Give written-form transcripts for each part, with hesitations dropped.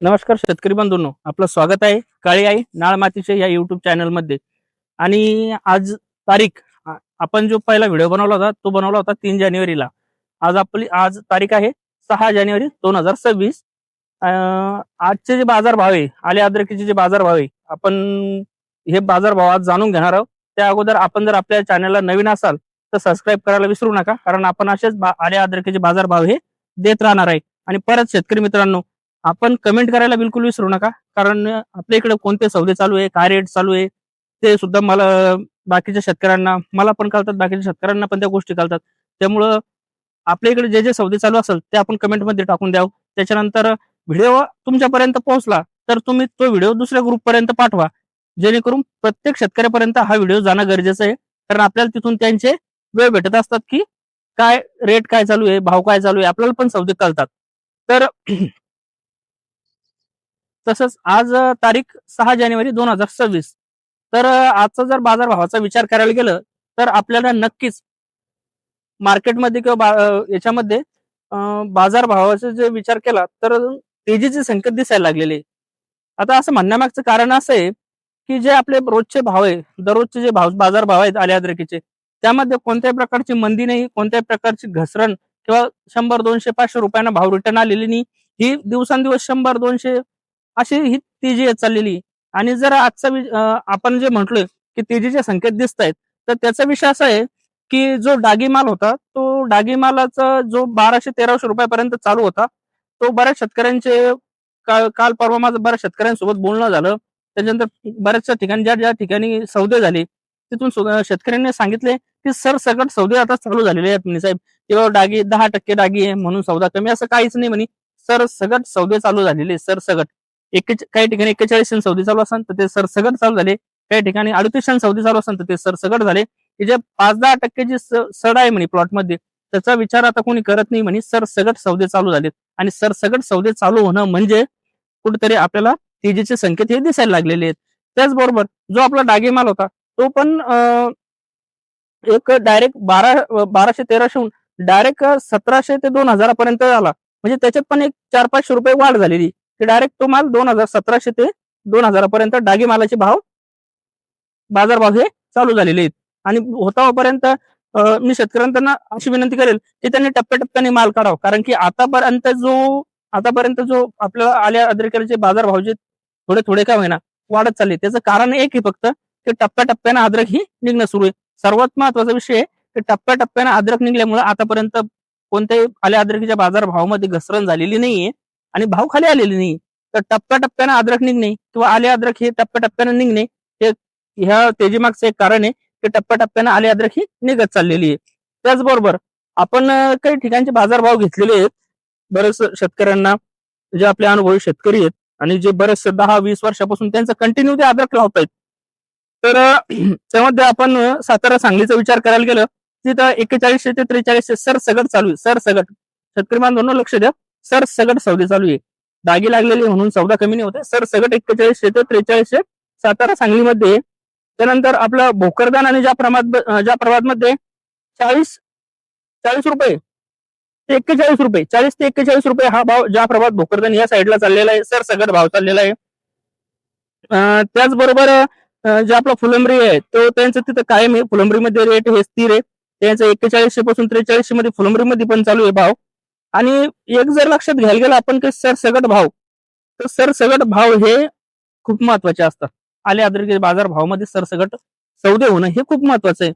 नमस्कार शेतकरी बंधूंनो, आपलं स्वागत आहे काळी आई नाळ मातीचे या युट्यूब चॅनल मध्ये. आणि आज तारीख आपण जो पहिला व्हिडिओ बनवला होता तो बनवला होता 3 जानेवारीला. आज तारीख आहे 6 जानेवारी 2026. आजचे जे बाजार भाव आहे, आले अद्रकीचे जे बाजार भाव आहे, आपण हे बाजार भाव आज जाणून घेणार आहोत. त्या अगोदर आपण जर आपल्या चॅनलला नवीन असाल तर सबस्क्राईब करायला विसरू नका, कारण आपण असेच आले अद्रकीचे बाजार भाव हे देत राहणार आहे. आणि परत शेतकरी मित्रांनो, आपण कमेंट करायला बिलकुल विसरू नका, कारण आपल्या इकडे कोणते सौदे चालू आहे, काय रेट चालू आहे ते सुद्धा बाकीच्या शेतकऱ्यांना मला पण कळतात, बाकीच्या शेतकऱ्यांना पण त्या गोष्टी कळतात. त्यामुळं आपल्या इकडे जे जे सौदे चालू असेल ते आपण कमेंटमध्ये टाकून द्यावं. त्याच्यानंतर व्हिडिओ तुमच्यापर्यंत पोहोचला तर तुम्ही तो व्हिडिओ दुसऱ्या ग्रुपपर्यंत पाठवा, जेणेकरून प्रत्येक शेतकऱ्यापर्यंत हा व्हिडिओ जाणं गरजेचं आहे. कारण आपल्याला तिथून त्यांचे वेळ भेटत असतात की काय रेट काय चालू आहे, भाव काय चालू आहे, आपल्याला पण सौदे कळतात. तर तसंच आज तारीख 6 जानेवारी 2026. तर आजचा जर बाजारभावाचा विचार करायला गेलं तर आपल्याला नक्कीच मार्केटमध्ये किंवा याच्यामध्ये बाजारभावाचा जे विचार केला तर तेजीचे संकेत दिसायला लागलेले. आता असं म्हणण्यामागचं कारण असं आहे की जे आपले रोजचे भाव आहे, दररोजचे जे बाजारभाव आहेत आले अद्रकीचे, त्यामध्ये कोणत्याही प्रकारची मंदी नाही, कोणत्याही प्रकारची घसरण किंवा 100, 200, 500 रुपयांना भाव रिटर्न आलेली नाही. ही दिवसांदिवस 100, 200 अशी ही तेजी येत चाललेली. आणि जर आपण जे म्हटलोय की तेजीचे संकेत दिसत आहेत, तर त्याचा विषय असा आहे की जो डागी माल होता, तो डागी मालाचा जो 1200-1300 रुपयापर्यंत चालू होता, तो बऱ्याच शेतकऱ्यांचे काल परवा माझं बऱ्याच शेतकऱ्यांसोबत बोलणं झालं. त्याच्यानंतर बऱ्याचशा ठिकाणी ज्या ज्या ठिकाणी सौदे झाले तिथून शेतकऱ्यांनी सांगितले की सरसकट सौदे आता चालू झालेले आहेत म्हणे साहेब, किंवा डागी 10% डागी आहे म्हणून सौदा कमी, असं काहीच नाही म्हणे. सरसकट सौदे चालू झालेले, सरसकट. काही ठिकाणी 41 सौदे चालू असेल तर ते सरसकट चालू झाले, काही ठिकाणी 38 सौदे चालू असेल तर ते सरसकट झाले. की जे 5-10% जी सड आहे म्हणे प्लॉटमध्ये, त्याचा विचार आता कोणी करत नाही म्हणे. सरसगट सौदे चालू झालेत आणि सरसगट सौदे चालू होणं म्हणजे कुठेतरी आपल्याला तेजीचे संकेत हे दिसायला लागलेले आहेत. त्याचबरोबर जो आपला डागे माल होता तो पण एक डायरेक्ट 1200-1300 डायरेक्ट 1700 ते 2000 पर्यंत आला. म्हणजे त्याच्यात पण एक 400-500 रुपये वाढ झालेली, की डायरेक्ट तो माल 1700 ते 2000 पर्यंत डागी मालाचे बाजारभाव हे चालू झालेले आहेत. आणि होतापर्यंत मी शेतकऱ्यांना अशी विनंती करेल की त्यांनी टप्प्याटप्प्याने माल काढावा, कारण की आतापर्यंत जो आपल्याला आल्या अद्रकीचे बाजारभाव जे थोडे थोडे का होईना वाढत चालले, त्याचं कारण एक आहे फक्त की टप्प्याटप्प्याने अद्रक ही निघणं सुरू आहे. सर्वात महत्वाचा विषय आहे की टप्प्याटप्प्याने अद्रक निघल्यामुळे आतापर्यंत कोणत्याही आल्या अद्रकीच्या बाजारभावामध्ये घसरण झालेली नाहीये आणि भाव खाली आलेले नाही. तर टप्प्याटप्प्याने अद्रक निघणे किंवा आले अद्रक हे टप्प्याटप्प्याने निघणे हे ह्या तेजीमागचं एक कारण आहे की टप्प्याटप्प्याने आले अद्रक ही निघत चाललेली आहे. त्याचबरोबर आपण काही ठिकाणचे बाजारभाव घेतलेले आहेत. बरेच शेतकऱ्यांना जे आपले अनुभवी शेतकरी आहेत आणि जे बरेच 10-20 वर्षापासून त्यांचं कंटिन्यू ते अद्रक लावतायत. तर त्यामध्ये आपण सातारा सांगलीचा विचार करायला गेलं तिथं 4100 ते 4300 सरसगट चालू आहे. सरसगट शेतकरी बांधवांनो लक्ष द्या, सरसगट सौदे चालू आहे. डागी लागलेली म्हणून सौदा कमी नाही होते. सरसगट 4100 ते 4300 सातारा सांगलीमध्ये. त्यानंतर आपलं भोकरदान आणि ज्या प्रभातमध्ये 40 रुपये ते 41 रुपये, 40 ते 41 रुपये हा भाव ज्या प्रभात भोकरदान या साईडला चाललेला आहे, सरसगट भाव चाललेला आहे. त्याचबरोबर जे आपला फुलंब्री आहे तो त्यांचं तिथं कायम आहे. फुलंब्रीमध्ये रेट हे स्थिर आहे. त्यांचं 4100 पासून 4300 मध्ये फुलंब्रीमध्ये पण चालू आहे भाव. आणि एक जर लक्षात घ्यायला गेलं आपण की सरसगट भाव, तर सरसगट भाव हे खूप महत्वाचे असतात. आले अद्रकीच्या बाजार भावामध्ये सरसगट सौदे होणं हे खूप महत्वाचं आहे.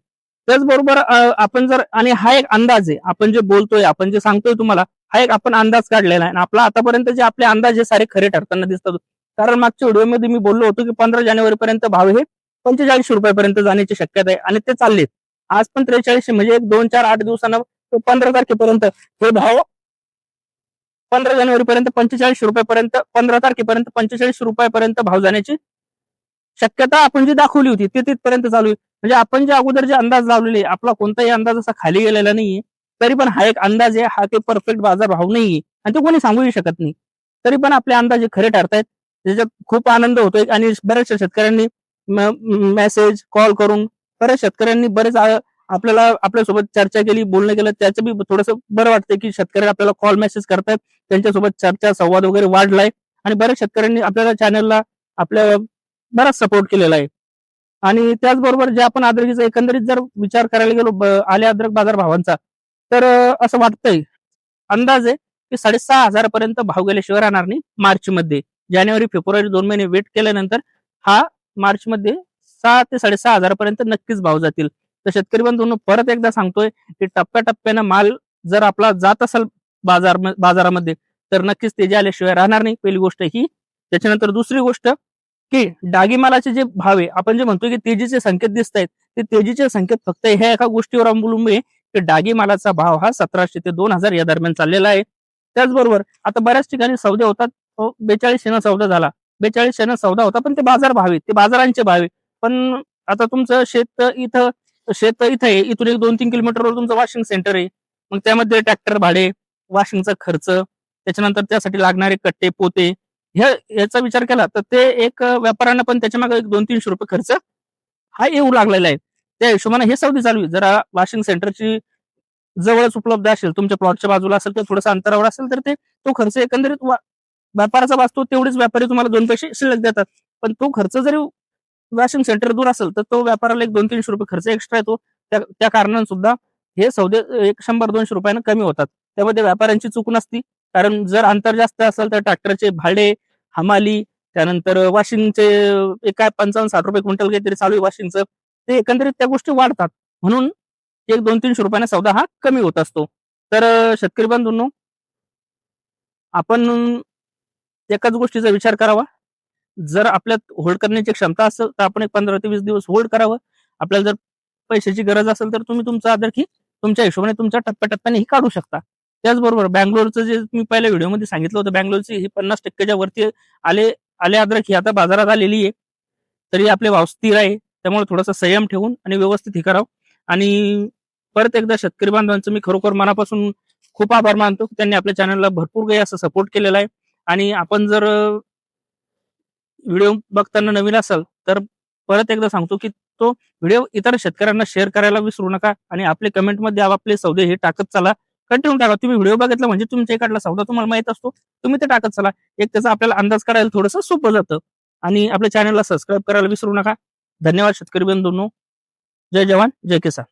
त्याचबरोबर आपण जर, आणि हा एक अंदाज आहे, आपण जे बोलतोय, आपण जे सांगतोय तुम्हाला, हा एक आपण अंदाज काढलेला आहे. आणि आपला आतापर्यंत जे आपले अंदाज हे सारे खरे ठरताना दिसतात. कारण मागच्या व्हिडिओमध्ये मी बोललो होतो की 15 जानेवारी पर्यंत भाव हे 45 रुपयापर्यंत जाण्याची शक्यता आहे आणि ते चाललेत. आज पण 43, म्हणजे एक 2-4-8 दिवसांना 15 तारखेपर्यंत हे भाव 15 जानेवारी पर्यंत 45 रुपयापर्यंत, 15 तारखेपर्यंत 45 रुपयापर्यंत भाव जाण्याची शक्यता आपण जी दाखवली होती ते तिथपर्यंत चालू आहे. म्हणजे आपण जे अगोदर जे अंदाज लावलेले, आपला कोणताही अंदाज असा खाली गेलेला नाहीये. तरी पण हा एक अंदाज आहे, हा काही परफेक्ट बाजार भाव नाहीये आणि तो कोणी सांगूही शकत नाही. तरी पण आपले अंदाज खरे ठरतायत, त्याच्यात खूप आनंद होतोय. आणि बऱ्याचशा शेतकऱ्यांनी मेसेज, कॉल करून बऱ्याच शेतकऱ्यांनी आपल्याला आपल्यासोबत चर्चा केली, बोलणं केलं. त्याचं बी थोडंसं बरं वाटतंय की शेतकरी आपल्याला कॉल मेसेज करतायत, त्यांच्यासोबत चर्चा संवाद वगैरे वाढलाय. आणि बऱ्याच शेतकऱ्यांनी आपल्याला चॅनलला आपल्या बराच सपोर्ट केलेला आहे. आणि त्याचबरोबर जे आपण अद्रकीचा एकंदरीत जर विचार करायला गेलो आले अद्रक बाजार भावांचा, तर असं वाटतंय अंदाज आहे की 6,500 पर्यंत भाव गेल्याशिवाय राहणार नाही मार्चमध्ये. जानेवारी फेब्रुवारी 2 महिने वेट केल्यानंतर हा मार्चमध्ये 6,000 ते 6,500 पर्यंत नक्कीच भाव जातील. तर शेतकरी बंधूंनो परत एकदा सांगतोय की टप्प्याटप्प्यानं माल जर आपला जात असेल बाजारामध्ये, तर नक्कीच तेजी आल्याशिवाय राहणार नाही. पहिली गोष्ट ही. त्याच्यानंतर दुसरी गोष्ट की डागी मालाचे जे भाव आहे, आपण जे म्हणतो की तेजीचे संकेत दिसत आहेत, ते तेजीचे संकेत फक्त ह्या एका गोष्टीवर अवलंबून आहे की डागी मालाचा भाव हा 1,700 ते 2,000 या दरम्यान चाललेला आहे. त्याचबरोबर आता बऱ्याच ठिकाणी सौदे होतात. 4200 सौदा झाला, 4200 सौदा होता, पण ते बाजार भाव आहेत, ते बाजारांचे भाव आहे. पण आता तुमचं शेत इथं आहे, इथून एक 2-3 किलोमीटरवर तुमचं वॉशिंग सेंटर आहे. मग त्यामध्ये ट्रॅक्टर भाडे, वॉशिंगचा खर्च, त्याच्यानंतर त्यासाठी लागणारे कट्टे पोते, याचा विचार केला तर ते एक व्यापाऱ्यांना पण त्याच्या मागे 200-300 रुपये खर्च हा येऊ लागलेला आहे. त्या हिशोबाने हे सौदे चालू आहे. जरा वॉशिंग सेंटरची जवळच उपलब्ध असेल, तुमच्या प्लॉटच्या बाजूला असेल किंवा थोडंसं अंतरावर असेल, तर तो खर्च एकंदरीत व्यापाराचा वाचतो. तेवढेच व्यापारी तुम्हाला 2 पैसे शिल्लक देतात. पण तो खर्च जरी वॉशिंग सेंटर दूर असेल, तर तो व्यापाराला एक 200-300 रुपये खर्च एक्स्ट्रा येतो. त्या कारणाने सुद्धा हे सौदे एक 100-200 रुपयानं कमी होतात. त्यामध्ये व्यापाऱ्यांची चूक नसती. कारण जर अंतर जास्त असेल तर ट्रॅक्टरचे भाडे, हमाली, त्यानंतर वॉशिंगचे एक काय 55-60 रुपये क्विंटल काहीतरी चालू आहे वॉशिंगचं. ते एकंदरीत त्या गोष्टी वाढतात. म्हणून एक 200-300 रुपयाने सौदा हा कमी होत असतो. तर शेतकरी बंधूंनो, आपण एकाच गोष्टीचा विचार करावा. जर आपल्यात होल्ड करण्याची क्षमता असेल, तर आपण एक 15 ते 20 दिवस होल्ड करावं. आपल्याला जर पैशाची गरज असेल, तर तुम्ही तुमचा अद्रक तुमच्या हिशोबाने तुमच्या टप्प्याटप्प्याने ही काढू शकता. त्याचबरोबर बंगलोरचं जे मी पहिल्या व्हिडिओमध्ये सांगितलं होतं, बंगलोरची ही 50% वरती आले आले अद्रक ही आता बाजारात आलेली आहे. तरी आपले भाव स्थिर आहे. त्यामुळे थोडासा संयम ठेवून आणि व्यवस्थित हे करावं. आणि परत एकदा शेतकरी बांधवांचं मी खरोखर मनापासून खूप आभार मानतो. त्यांनी आपल्या चॅनलला भरपूर काही असं सपोर्ट केलेला आहे. आणि आपण जर व्हिडिओ बघताना नवीन असाल, तर परत एकदा सांगतो की तो व्हिडिओ इतर शेतकऱ्यांना शेअर करायला विसरू नका. आणि आपले कमेंटमध्ये आपापले सौदे हे टाकत चला. कंटिन्यू टाका. तुम्ही व्हिडिओ बघितला म्हणजे तुमच्या इकडला सौदा तुम्हाला माहित असतो. तुम्ही ते टाकत चला. एक त्याचा आपल्याला अंदाज करायला थोडंसं सोपं जातं. आणि आपल्या चॅनलला सबस्क्राईब करायला विसरू नका. धन्यवाद शेतकरी बंधूंनो. जय जवान, जय किसान.